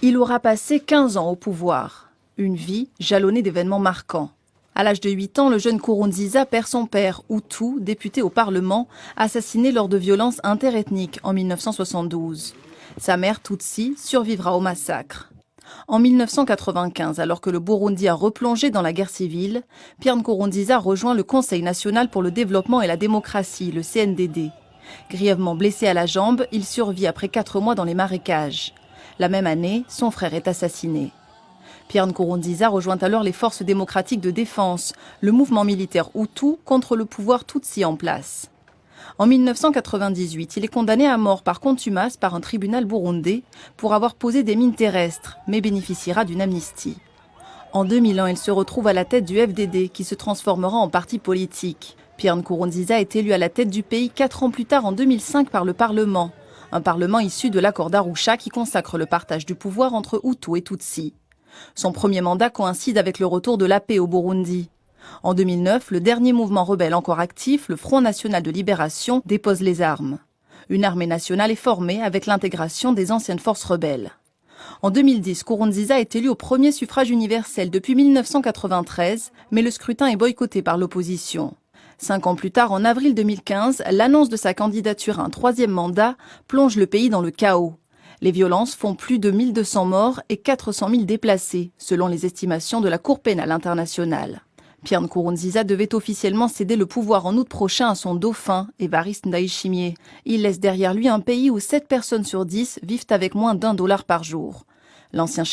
Il aura passé 15 ans au pouvoir, une vie jalonnée d'événements marquants. À l'âge de 8 ans, le jeune Nkurunziza perd son père, Hutu, député au Parlement, assassiné lors de violences interethniques en 1972. Sa mère, Tutsi, survivra au massacre. En 1995, alors que le Burundi a replongé dans la guerre civile, Pierre Nkurunziza rejoint le Conseil national pour le développement et la démocratie, le CNDD. Grièvement blessé à la jambe, il survit après 4 mois dans les marécages. La même année, son frère est assassiné. Pierre Nkurunziza rejoint alors les forces démocratiques de défense, le mouvement militaire Hutu contre le pouvoir Tutsi en place. En 1998, il est condamné à mort par contumace par un tribunal burundais pour avoir posé des mines terrestres, mais bénéficiera d'une amnistie. En 2001, il se retrouve à la tête du FDD, qui se transformera en parti politique. Pierre Nkurunziza est élu à la tête du pays 4 ans plus tard, en 2005, par le Parlement. Un Parlement issu de l'accord d'Arusha qui consacre le partage du pouvoir entre Hutu et Tutsi. Son premier mandat coïncide avec le retour de la paix au Burundi. En 2009, le dernier mouvement rebelle encore actif, le Front National de Libération, dépose les armes. Une armée nationale est formée avec l'intégration des anciennes forces rebelles. En 2010, Nkurunziza est élu au premier suffrage universel depuis 1993, mais le scrutin est boycotté par l'opposition. 5 ans plus tard, en avril 2015, l'annonce de sa candidature à un 3e mandat plonge le pays dans le chaos. Les violences font plus de 1200 morts et 400 000 déplacés, selon les estimations de la Cour pénale internationale. Pierre Nkurunziza devait officiellement céder le pouvoir en août prochain à son dauphin, Évariste Ndayishimiye. Il laisse derrière lui un pays où 7 personnes sur 10 vivent avec moins d'1 dollar par jour. L'ancien chef